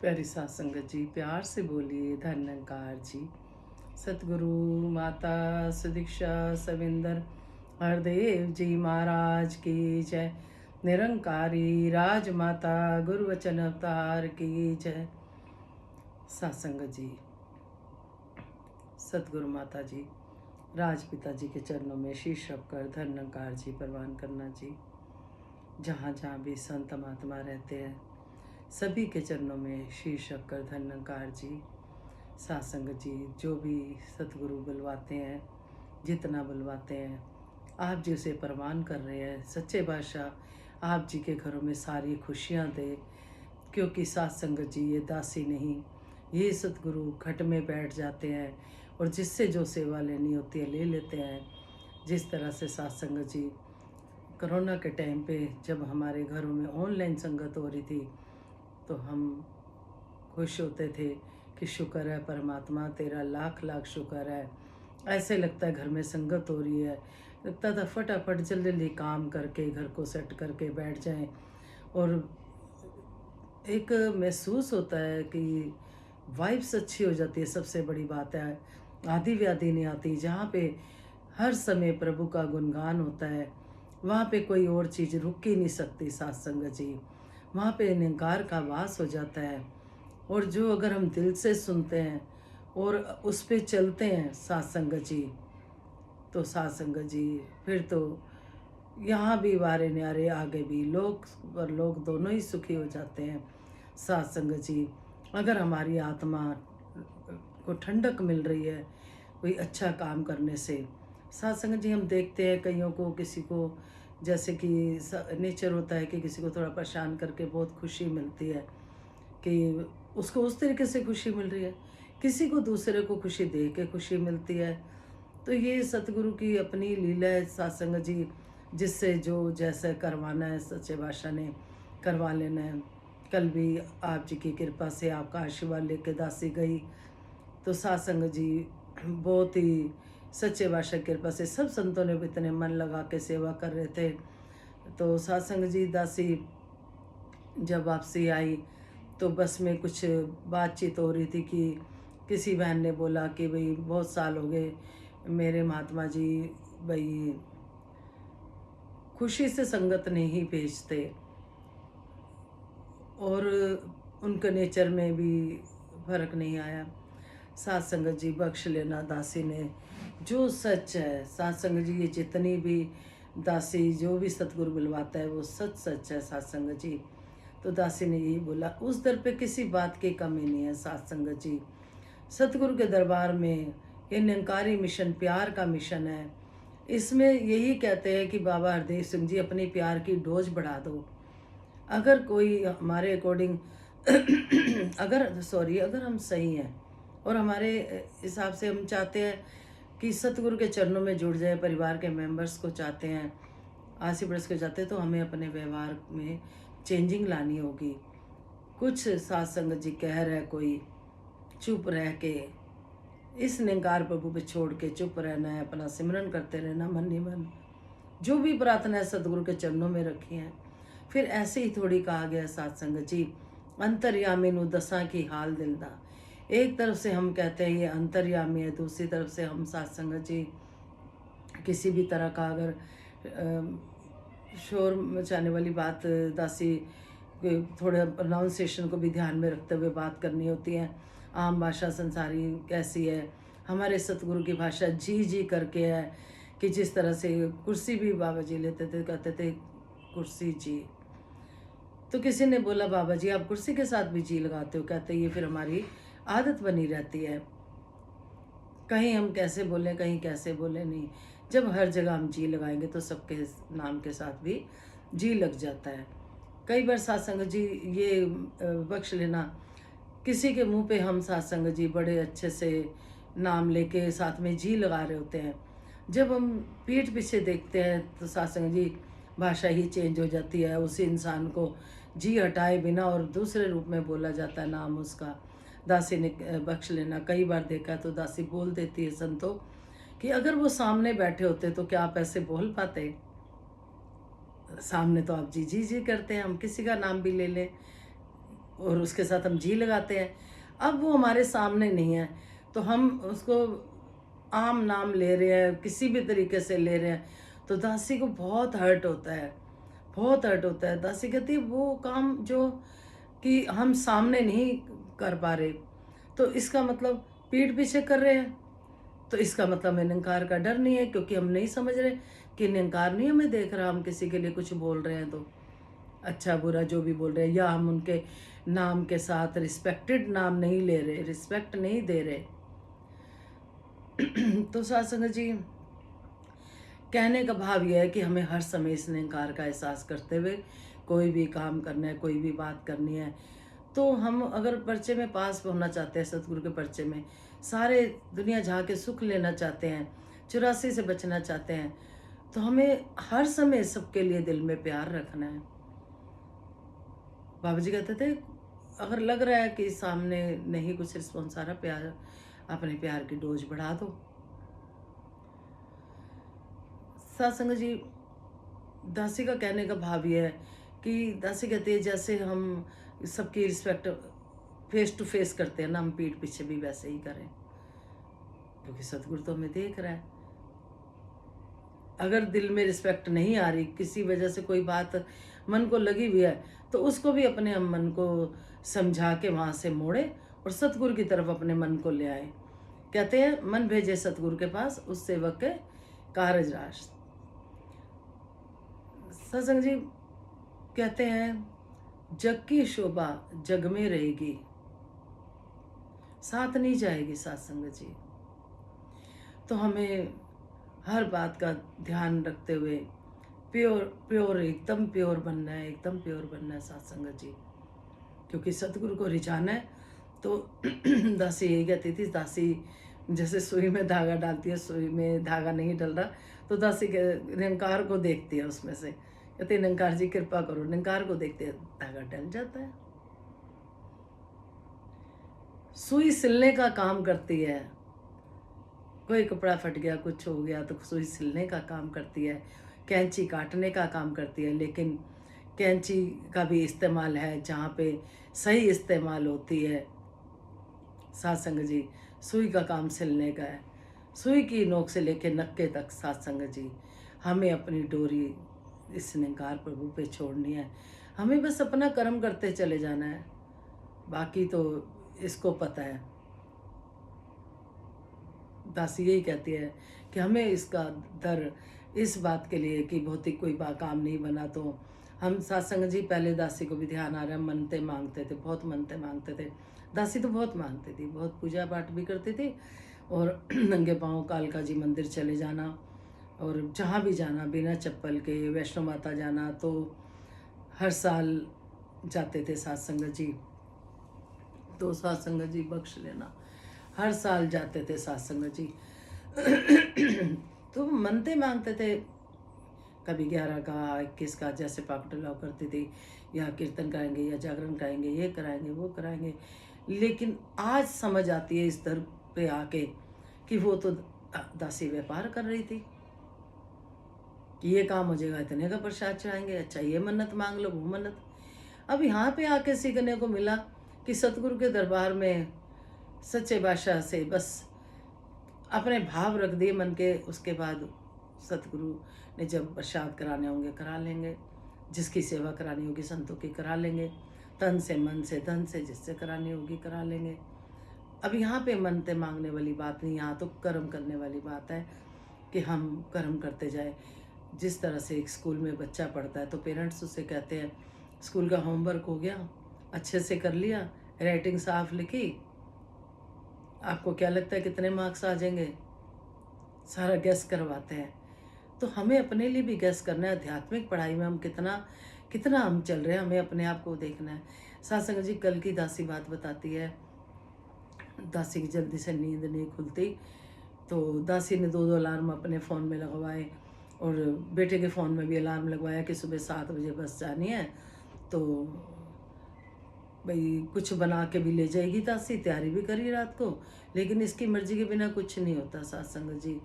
प्यारी सात संगत जी, प्यार से बोलिए धन निरंकार जी। सतगुरु माता सुदीक्षा सविंदर हरदेव जी महाराज की जय। निरंकारी राजमाता गुरु वचन अवतार की जय। सात संगत जी, सतगुरु माता जी राजपिता जी के चरणों में शीश रखकर धन निरंकार जी प्रवान करना जी। जहाँ जहाँ भी संत महात्मा रहते हैं सभी के चरणों में शीश रखकर धन निरंकार जी। सात संगत जी, जो भी सतगुरु बुलवाते हैं, जितना बुलवाते हैं, आप जी उसे प्रवान कर रहे हैं। सच्चे बादशाह आप जी के घरों में सारी खुशियाँ दे, क्योंकि सात संगत जी ये दासी नहीं, ये सतगुरु खट में बैठ जाते हैं और जिससे जो सेवा लेनी होती है ले लेते हैं। जिस तरह से सात संगत जी कोरोना के टाइम पे जब हमारे घरों में ऑनलाइन संगत हो रही थी तो हम खुश होते थे कि शुक्र है परमात्मा, तेरा लाख लाख शुक्र है। ऐसे लगता है घर में संगत हो रही है, लगता था फटाफट जल्दी जल्दी काम करके घर को सेट करके बैठ जाएं। और एक महसूस होता है कि वाइब्स अच्छी हो जाती है। सबसे बड़ी बात है आदि व्याधि नहीं आती। जहाँ पे हर समय प्रभु का गुणगान होता है वहाँ पे कोई और चीज़ रुक ही नहीं सकती सात संगत जी। वहाँ पे निरंकार का वास हो जाता है। और जो अगर हम दिल से सुनते हैं और उस पे चलते हैं सात संगत जी, तो सात संगत जी फिर तो यहाँ भी वारे न्यारे आगे भी लोग और लोग दोनों ही सुखी हो जाते हैं। सात संगत जी, अगर हमारी आत्मा को ठंडक मिल रही है कोई अच्छा काम करने से, सात संगत जी हम देखते हैं कईयों को, किसी को जैसे कि नेचर होता है कि किसी को थोड़ा परेशान करके बहुत खुशी मिलती है कि उसको उस तरीके से खुशी मिल रही है, किसी को दूसरे को खुशी दे के खुशी मिलती है। तो ये सतगुरु की अपनी लीला है सात संगत जी। जिससे जो जैसे करवाना है सच्चे बादशाह ने करवा लेना है। कल भी आप जी की कृपा से आपका आशीर्वाद लेके दासी गई तो सात संगत जी बहुत ही सच्चे बादशाह की कृपा से सब संतों ने भी इतने मन लगा के सेवा कर रहे थे। तो सात संगत जी दासी जब वापसी आई तो बस में कुछ बातचीत हो रही थी कि किसी बहन ने बोला कि भाई बहुत साल हो गए मेरे महात्मा जी भाई खुशी से संगत नहीं भेजते और उनके नेचर में भी फर्क नहीं आया। सात संगत जी बख्श लेना दासी ने जो सच है। सात संगत जी ये जितनी भी दासी जो भी सतगुरु बुलवाता है वो सच सच है सात संगत जी। तो दासी ने यही बोला, उस दर पे किसी बात की कमी नहीं है सात संगत जी। सतगुरु के दरबार में ये निरंकारी मिशन प्यार का मिशन है। इसमें यही कहते हैं कि बाबा हरदेव सिंह जी अपनी प्यार की डोज बढ़ा दो। अगर कोई हमारे अकॉर्डिंग अगर हम सही हैं और हमारे हिसाब से हम चाहते हैं कि सतगुरु के चरणों में जुड़ जाए, परिवार के मेंबर्स को चाहते हैं, आसी पड़ोस को चाहते हैं, तो हमें अपने व्यवहार में चेंजिंग लानी होगी। कुछ सात संगत जी कह रहे कोई चुप रह के इस निरंकार प्रभु पे छोड़ के चुप रहना है, अपना सिमरन करते रहना मन ही मन। जो भी प्रार्थना है सतगुरु के चरणों में रखी हैं। फिर ऐसे ही थोड़ी कहा गया सात संगत जी, अंतर्यामी नु दसा की हाल दिलदा। एक तरफ से हम कहते हैं ये अंतर्यामी है, दूसरी तरफ से हम सात संगत जी किसी भी तरह का अगर शोर मचाने वाली बात दासी थोड़े प्रोनाउंसिएशन को भी ध्यान में रखते हुए बात करनी होती है। आम भाषा संसारी कैसी है, हमारे सतगुरु की भाषा जी जी करके है कि जिस तरह से कुर्सी भी बाबा जी लेते थे, कहते थे कुर्सी जी। तो किसी ने बोला बाबा जी आप कुर्सी के साथ भी जी लगाते हो, कहते ये फिर हमारी आदत बनी रहती है, कहीं हम कैसे बोलें कहीं कैसे बोलें नहीं। जब हर जगह हम जी लगाएंगे तो सबके नाम के साथ भी जी लग जाता है। कई बार सात्संग जी ये बख्श लेना, किसी के मुंह पे हम सात्संग जी बड़े अच्छे से नाम लेके साथ में जी लगा रहे होते हैं, जब हम पीठ पीछे देखते हैं तो सात्संग जी भाषा ही चेंज हो जाती है। उसी इंसान को जी हटाए बिना और दूसरे रूप में बोला जाता है नाम उसका। दासी ने बख्श लेना, कई बार देखा तो दासी बोल देती है संतों कि अगर वो सामने बैठे होते तो क्या आप ऐसे बोल पाते। सामने तो आप जी जी जी करते हैं, हम किसी का नाम भी ले लें और उसके साथ हम जी लगाते हैं। अब वो हमारे सामने नहीं है तो हम उसको आम नाम ले रहे हैं, किसी भी तरीके से ले रहे हैं, तो दासी को बहुत हर्ट होता है, बहुत हर्ट होता है। दासी कहती है वो काम जो कि हम सामने नहीं कर पा रहे, तो इसका मतलब पीठ पीछे कर रहे हैं, तो इसका मतलब हमें निंकार का डर नहीं है, क्योंकि हम नहीं समझ रहे कि निंकार नहीं हमें देख रहा, हम किसी के लिए कुछ बोल रहे हैं तो अच्छा बुरा जो भी बोल रहे हैं, या हम उनके नाम के साथ रिस्पेक्टेड नाम नहीं ले रहे, रिस्पेक्ट नहीं दे रहे। तो साथ संगत जी, कहने का भाव यह है कि हमें हर समय इस निंकार का एहसास करते हुए कोई भी काम करना है, कोई भी बात करनी है, तो हम अगर पर्चे में पास होना चाहते हैं, सतगुरु के पर्चे में सारे दुनिया जहाँ के सुख लेना चाहते हैं, 84 से बचना चाहते हैं, तो हमें हर समय सबके लिए दिल में प्यार रखना है। बाबा जी कहते थे अगर लग रहा है कि सामने नहीं कुछ रिस्पॉन्स आ रहा, प्यार अपने प्यार की डोज बढ़ा दो। सत्संग जी, दासी का कहने का भाव ये है कि दासी कहती है जैसे हम सबकी रिस्पेक्ट फेस टू फेस करते हैं ना, हम पीठ पीछे भी वैसे ही करें, क्योंकि सतगुरु तो हमें देख रहा है। अगर दिल में रिस्पेक्ट नहीं आ रही, किसी वजह से कोई बात मन को लगी हुई है, तो उसको भी अपने हम मन को समझा के वहाँ से मोड़े और सतगुरु की तरफ अपने मन को ले आए। कहते हैं मन भेजे सतगुरु के पास, उस सेवक के कारज रास। सत्संग जी कहते हैं जग की शोभा जग में रहेगी, साथ नहीं जाएगी सत्संग जी। तो हमें हर बात का ध्यान रखते हुए प्योर प्योर एकदम प्योर बनना है, एकदम प्योर बनना है सत्संग जी, क्योंकि सतगुरु को रिझाना है। तो दासी यही कहती थी, दासी जैसे सुई में धागा डालती है, सुई में धागा नहीं डल रहा, तो दासी के निरंकार को देखती है, उसमें से कहती है निरंकार जी कृपा करो, निरंकार को देखते हैं धागा डल जाता है। सुई सिलने का काम करती है, कोई कपड़ा फट गया, कुछ हो गया तो सुई सिलने का काम करती है, कैंची काटने का काम करती है, लेकिन कैंची का भी इस्तेमाल है जहाँ पे सही इस्तेमाल होती है। सत्संग जी, सुई का काम सिलने का है, सुई की नोक से लेके नक्के तक सत्संग जी, हमें अपनी डोरी इस निंकार प्रभु पे छोड़नी है। हमें बस अपना कर्म करते चले जाना है, बाकी तो इसको पता है। दासी यही कहती है कि हमें इसका डर इस बात के लिए कि भौतिक कोई काम नहीं बना, तो हम सत्संग जी पहले दासी को भी ध्यान आ रहा है, मनते मांगते थे, बहुत मनते मांगते थे। दासी तो बहुत मांगती थी, बहुत पूजा पाठ भी करती थी, और नंगे पाँव कालका जी मंदिर चले जाना, और जहाँ भी जाना बिना चप्पल के, वैष्णो माता जाना तो हर साल जाते थे सत्संग जी। तो सत्संग जी बख्श लेना, हर साल जाते थे सत्संग जी। तो मनते मांगते थे, कभी 11 का 21 का, जैसे पाक लाओ करती थी, या कीर्तन कराएंगे, या जागरण कराएंगे, ये कराएंगे, वो कराएंगे। लेकिन आज समझ आती है इस दर पे आके कि वो तो दासी व्यापार कर रही थी कि ये काम हो जाएगा, इतने का प्रसाद चढ़ाएंगे, अच्छा ये मन्नत मांग लो, वो मन्नत। अब यहाँ पे आके सीखने को मिला कि सतगुरु के दरबार में सच्चे बादशाह से बस अपने भाव रख दिए मन के, उसके बाद सतगुरु ने जब प्रसाद कराने होंगे करा लेंगे, जिसकी सेवा करानी होगी संतों की करा लेंगे, तन से मन से धन से जिससे करानी होगी करा लेंगे। अब यहाँ पे मनते मांगने वाली बात नहीं, यहाँ तो कर्म करने वाली बात है कि हम कर्म करते जाए। जिस तरह से एक स्कूल में बच्चा पढ़ता है तो पेरेंट्स उससे कहते हैं स्कूल का होमवर्क हो गया, अच्छे से कर लिया, राइटिंग साफ लिखी, आपको क्या लगता है कितने मार्क्स आ जाएंगे, सारा गैस करवाते हैं। तो हमें अपने लिए भी गैस करना है, आध्यात्मिक पढ़ाई में हम कितना कितना हम चल रहे हैं, हमें अपने आप को देखना है। सत्संग जी कल की दासी बात बताती है, दासी की जल्दी से नींद नहीं खुलती, तो दासी ने 2 अलार्म अपने फ़ोन में लगवाए, और बेटे के फ़ोन में भी अलार्म लगवाया कि सुबह 7 बजे बस जानी है, तो भाई कुछ बना के भी ले जाएगी दासी, तैयारी भी करी रात को, लेकिन इसकी मर्जी के बिना कुछ नहीं होता सत्संग जी,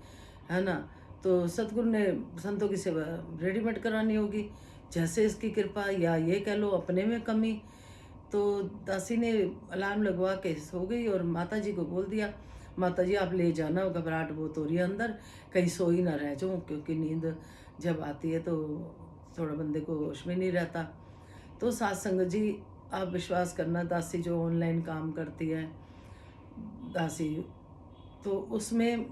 है ना। तो सतगुरु ने संतों की सेवा रेडीमेड करानी होगी, जैसे इसकी कृपा, या ये कह लो अपने में कमी, तो दासी ने अलार्म लगवा के सो गई और माता जी को बोल दिया, माता जी आप ले जाना, घबराहट बहुत हो रही है अंदर, कहीं सो ही ना रह जाऊँ, क्योंकि नींद जब आती है तो थोड़ा बंदे को होश में नहीं रहता। तो साथ संगत जी आप विश्वास करना, दासी जो ऑनलाइन काम करती है दासी, तो उसमें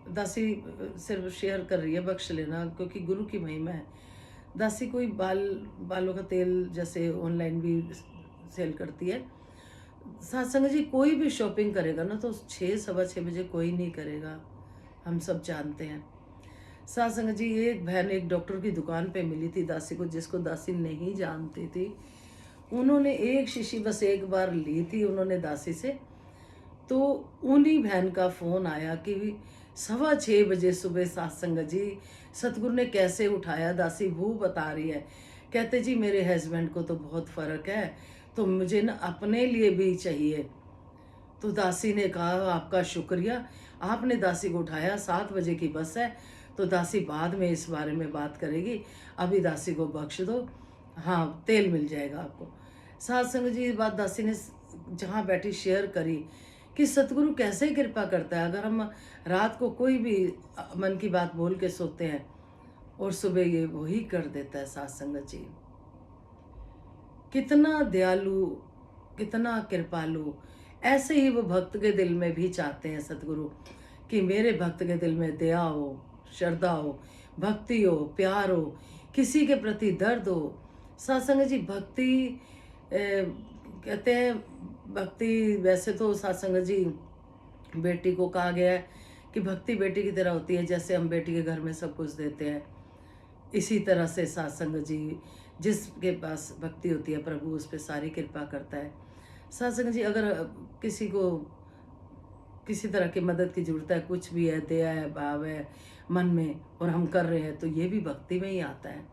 दासी सिर्फ शेयर कर रही है, बख्श लेना, क्योंकि गुरु की महिमा है। दासी कोई बालों का तेल जैसे ऑनलाइन भी सेल करती है। साथ संगत जी कोई भी शॉपिंग करेगा ना तो 6 सवा 6 बजे कोई नहीं करेगा, हम सब जानते हैं। साथ संगत जी एक बहन एक डॉक्टर की दुकान पे मिली थी दासी को, जिसको दासी नहीं जानती थी। उन्होंने एक शीशी बस एक बार ली थी उन्होंने दासी से, तो उन्हीं बहन का फ़ोन आया कि सवा 6 बजे सुबह सात संगत जी सतगुरु ने कैसे उठाया, दासी वो बता रही है। कहते जी मेरे हस्बैंड को तो बहुत फ़र्क है, तो मुझे ना अपने लिए भी चाहिए। तो दासी ने कहा आपका शुक्रिया, आपने दासी को उठाया, 7 बजे की बस है, तो दासी बाद में इस बारे में बात करेगी, अभी दासी को बख्श दो, हाँ तेल मिल जाएगा आपको। सात संगत जी ये बात दासी ने जहाँ बैठी शेयर करी कि सतगुरु कैसे कृपा करता है। अगर हम रात को कोई भी मन की बात बोल के सोते हैं और सुबह ये वही कर देता है। सात संगत जी कितना दयालु, कितना कृपालु, ऐसे ही वो भक्त के दिल में भी चाहते हैं सतगुरु कि मेरे भक्त के दिल में दया हो, श्रद्धा हो, भक्ति हो, प्यार हो, किसी के प्रति दर्द हो। सत्संग जी भक्ति कहते हैं, भक्ति वैसे तो सत्संग जी बेटी को कहा गया है कि भक्ति बेटी की तरह होती है, जैसे हम बेटी के घर में सब कुछ देते हैं, इसी तरह से सत्संग जी जिसके पास भक्ति होती है प्रभु उस पर सारी कृपा करता है। सत्संग जी अगर किसी को किसी तरह की मदद की ज़रूरत है, कुछ भी है, दया है, भाव है मन में और हम कर रहे हैं, तो ये भी भक्ति में ही आता है,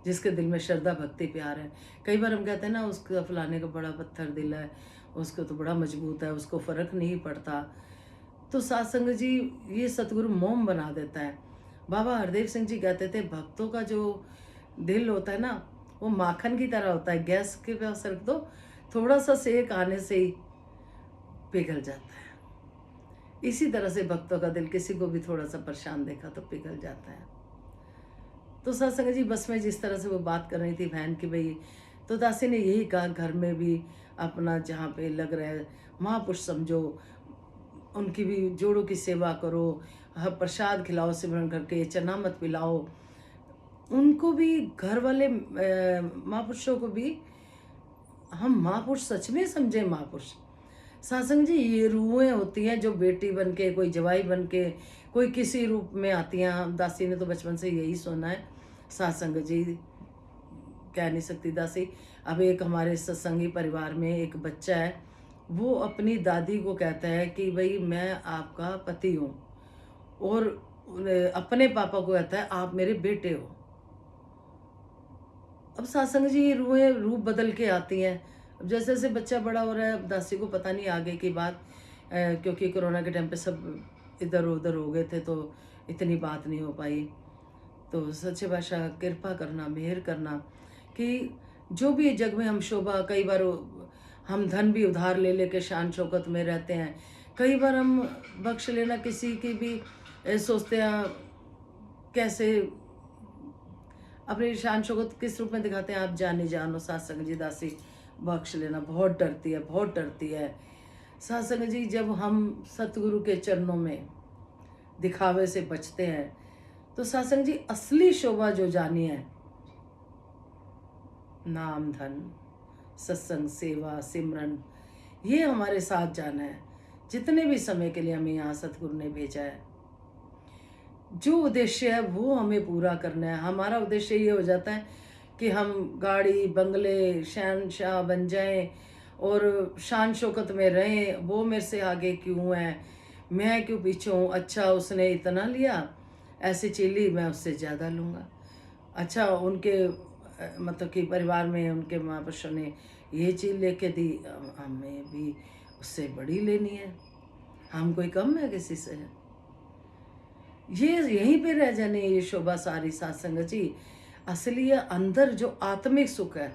जिसके दिल में श्रद्धा भक्ति प्यार है। कई बार हम कहते हैं ना उसका फलाने का बड़ा पत्थर दिल है, उसको तो बड़ा मजबूत है, उसको फ़र्क नहीं पड़ता। तो सत्संग जी ये सतगुरु मोम बना देता है। बाबा हरदेव सिंह जी कहते थे भक्तों का जो दिल होता है ना वो माखन की तरह होता है, गैस के पास रख दो, थोड़ा सा सेक आने से ही पिघल जाता है। इसी तरह से भक्तों का दिल किसी को भी थोड़ा सा परेशान देखा तो पिघल जाता है। तो सत्संग जी बस में जिस तरह से वो बात कर रही थी बहन की भाई, तो दासी ने यही कहा घर में भी अपना जहाँ पे लग रहा है महापुरुष समझो, उनकी भी जोड़ों की सेवा करो, प्रसाद खिलाओ सिमरन करके, चना मत पिलाओ, उनको भी घर वाले महापुरुषों को भी हम महापुरुष सच में समझे महापुरुष। सत्संग जी ये रूहें होती हैं जो बेटी बन के, कोई जवाई बन के, कोई किसी रूप में आती हैं। दासी ने तो बचपन से यही सुना है, सत्संग जी कह नहीं सकती दासी। अब एक हमारे सत्संगी परिवार में एक बच्चा है, वो अपनी दादी को कहता है कि भाई मैं आपका पति हूँ, और अपने पापा को कहता है आप मेरे बेटे हो। अब सत्संग जी रूहें रूप बदल के आती हैं। अब जैसे जैसे बच्चा बड़ा हो रहा है, दासी को पता नहीं आगे की बात, क्योंकि कोरोना के टाइम पे सब इधर उधर हो गए थे तो इतनी बात नहीं हो पाई। तो सच्चे भाषा कृपा करना, मेहर करना कि जो भी जग में हम शोभा, कई बार हम धन भी उधार ले लेके शान शौकत में रहते हैं, कई बार हम बख्श लेना किसी की भी सोचते हैं, कैसे अपनी शान शौकत किस रूप में दिखाते हैं आप जाने जानो। सत्संग जी दासी बख्श लेना, बहुत डरती है, बहुत डरती है। सत्संग जी जब हम सतगुरु के चरणों में दिखावे से बचते हैं तो सत्संग जी असली शोभा जो जानी है, नाम धन सत्संग सेवा सिमरन, ये हमारे साथ जाना है। जितने भी समय के लिए हमें यहाँ सतगुरु ने भेजा है, जो उद्देश्य है वो हमें पूरा करना है। हमारा उद्देश्य ये हो जाता है कि हम गाड़ी बंगले शहनशाह बन जाएं और शान शौकत में रहें, वो मेरे से आगे क्यों है, मैं क्यों पीछे हूँ, अच्छा उसने इतना लिया, ऐसी चीली मैं उससे ज़्यादा लूँगा, अच्छा उनके मतलब कि परिवार में उनके महापुरुषों ने ये चीज़ लेके दी, हमें भी उससे बड़ी लेनी है, हम कोई कम है किसी से। ये यहीं पे रह जाने ये शोभा सारी सत्संग जी। असली अंदर जो आत्मिक सुख है,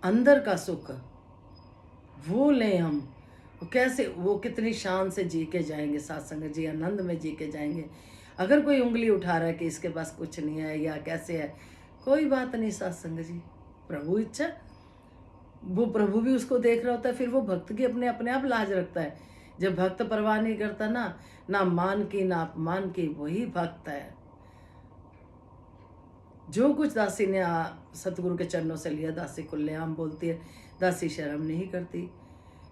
अंदर का सुख, वो लें हम, वो कैसे, वो कितनी शान से जी के जाएंगे सत्संग जी, आनंद में जी के जाएंगे। अगर कोई उंगली उठा रहा है कि इसके पास कुछ नहीं है या कैसे है, कोई बात नहीं सत्संग जी, प्रभु इच्छा, वो प्रभु भी उसको देख रहा होता है। फिर वो भक्त की अपने अपने आप लाज रखता है। जब भक्त परवाह नहीं करता ना, ना मान की ना अपमान की, वही भक्त है। जो कुछ दासी ने सतगुरु के चरणों से लिया, दासी खुलेआम बोलती है, दासी शर्म नहीं करती।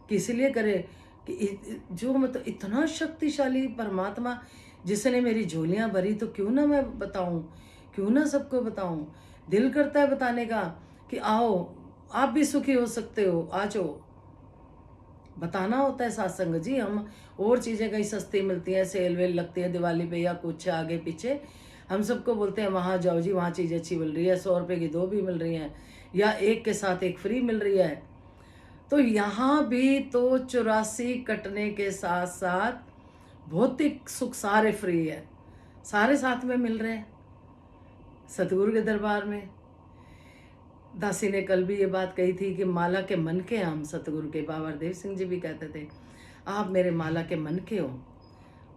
किस लिए करे कि जो मतलब इतना शक्तिशाली परमात्मा जिसने मेरी झोलियां भरी, तो क्यों ना मैं बताऊं, क्यों ना सबको बताऊं। दिल करता है बताने का कि आओ आप भी सुखी हो सकते हो, आ जाओ। बताना होता है सत्संग जी। हम और चीज़ें कहीं सस्ती मिलती हैं, सेल वेल लगती है दिवाली पे या कुछ आगे पीछे, हम सबको बोलते हैं वहाँ जाओ जी, वहाँ चीज़ अच्छी मिल रही है, 100 रुपये की 2 भी मिल रही हैं, या एक के साथ एक फ्री मिल रही है। तो यहाँ भी तो 84 कटने के साथ साथ भौतिक सुख सारे फ्री है, सारे साथ में मिल रहे हैं सतगुरु के दरबार में। दासी ने कल भी ये बात कही थी कि माला के मन के हम, सतगुरु के बाबा हरदेव सिंह जी भी कहते थे, आप मेरे माला के मन के हो।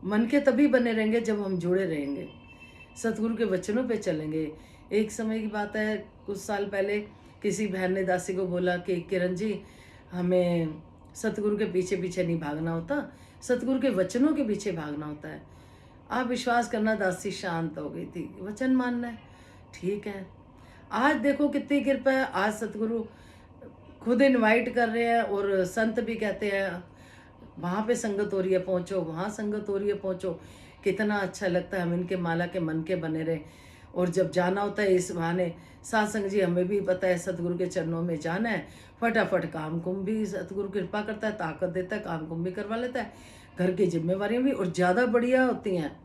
मन के तभी बने रहेंगे जब हम जुड़े रहेंगे, सतगुरु के वचनों पे चलेंगे। एक समय की बात है, कुछ साल पहले किसी बहन ने दासी को बोला कि किरण जी, हमें सतगुरु के पीछे पीछे नहीं भागना होता, सतगुरु के वचनों के पीछे भागना होता है। आप विश्वास करना, दासी शांत हो गई थी। वचन मानना है, ठीक है। आज देखो कितनी कृपा है, आज सतगुरु खुद इनवाइट कर रहे हैं, और संत भी कहते हैं वहाँ पे संगत हो रही है पहुँचो, वहाँ संगत हो रही है पहुँचो। कितना अच्छा लगता है, हम इनके माला के मन के बने रहे। और जब जाना होता है इस बहाने, सत्संग जी हमें भी पता है सतगुरु के चरणों में जाना है, फटाफट काम कुम भी सतगुरु कृपा करता है, ताकत देता है, काम कुम भी करवा लेता है। घर की जिम्मेवारियाँ भी और ज़्यादा बढ़िया होती हैं,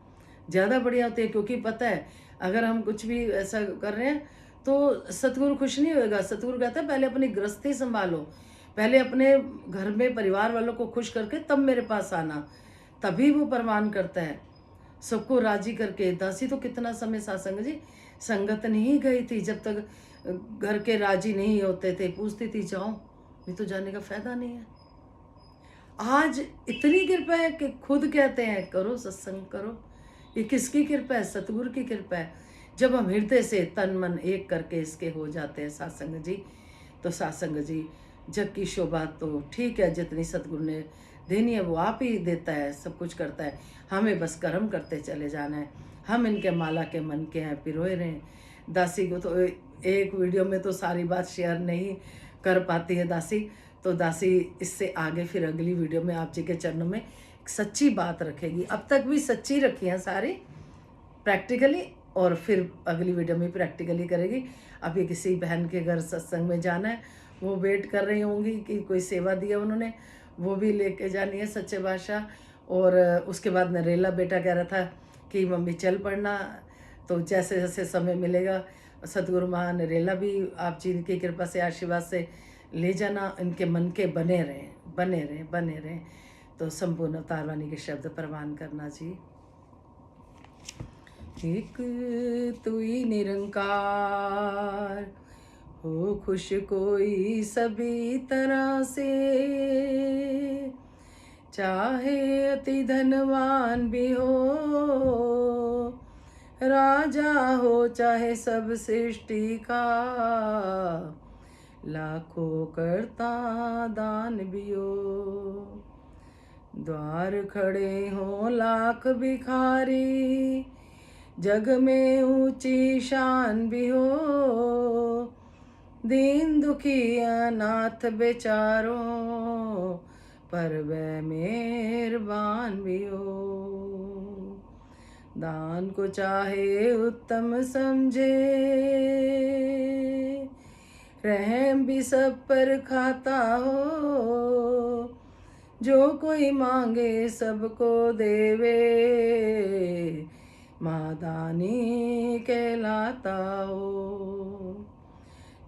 ज़्यादा बढ़िया होती है। क्योंकि पता है अगर हम कुछ भी ऐसा कर रहे हैं तो सतगुरु खुश नहीं होएगा। सतगुरु कहता है पहले अपनी गृहस्थी संभालो, पहले अपने घर में परिवार वालों को खुश करके तब मेरे पास आना, तभी वो परवान करता है सबको राजी करके। दासी तो कितना समय सत्संग जी संगत नहीं गई थी जब तक घर के राजी नहीं होते थे, पूछती थी जाओ, नहीं तो जाने का फायदा नहीं है। आज इतनी कृपा है कि खुद कहते हैं करो सत्संग करो। ये किसकी कृपा है? सतगुरु की कृपा है। जब हम हृदय से तन मन एक करके इसके हो जाते हैं सत्संग जी, तो सत्संग जी जग की शोभा तो ठीक है, जितनी सतगुरु ने देनी है वो आप ही देता है, सब कुछ करता है। हमें बस कर्म करते चले जाना है। हम इनके माला के मन के हैं, पिरोए रहे। दासी को तो एक वीडियो में तो सारी बात शेयर नहीं कर पाती है दासी, तो दासी इससे आगे फिर अगली वीडियो में आप जी के चरणों में सच्ची बात रखेगी। अब तक भी सच्ची रखी हैं सारी प्रैक्टिकली, और फिर अगली वीडियो में प्रैक्टिकली करेगी। अभी किसी बहन के घर सत्संग में जाना है, वो वेट कर रही होंगी कि कोई सेवा दिया उन्होंने, वो भी लेके जानी है सच्चे बादशाह। और उसके बाद नरेला बेटा कह रहा था कि मम्मी चल पड़ना, तो जैसे जैसे समय मिलेगा सतगुरु माँ नरेला भी आप जी की कृपा से आशीर्वाद से ले जाना, इनके मन के बने रहें, बने रहें, बने रहें। तो संपूर्ण अवतारवाणी के शब्द प्रवान करना जी। एक तू ही निरंकार हो, खुश कोई सभी तरह से, चाहे अति धनवान भी हो, राजा हो चाहे सब सृष्टि का, लाखों करता दान भी हो। द्वार खड़े हो लाख भिखारी, जग में ऊंची शान भी हो, दीन दुखी अनाथ बेचारों पर वह मेहरबान भी हो। दान को चाहे उत्तम समझे, रहम भी सब पर खाता हो, जो कोई मांगे सबको देवे, मादानी कहलाता हो।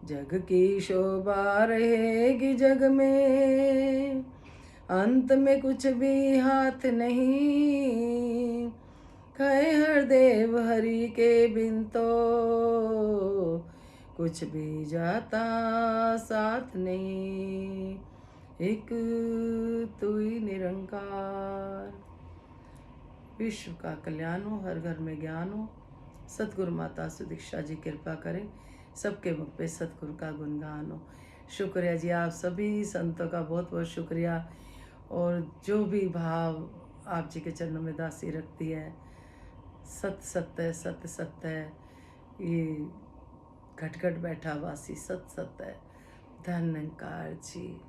जग की शोभा रहेगी जग में, अंत में कुछ भी हाथ नहीं, कहे हर देव हरि के बिन तो कुछ भी जाता साथ नहीं। एक तू ही निरंकार। विश्व का कल्याण हो, हर घर में ज्ञान हो। सतगुरु माता सुदीक्षा जी कृपा करें, सबके मुख पे सतगुरु का गुणगान हो। शुक्रिया जी, आप सभी संतों का बहुत बहुत शुक्रिया। और जो भी भाव आप जी के चरणों में दासी रखती है, सत सत्य सत्य सत्य है, ये घट घट बैठा वासी सत सत्य है। धन्यकार जी।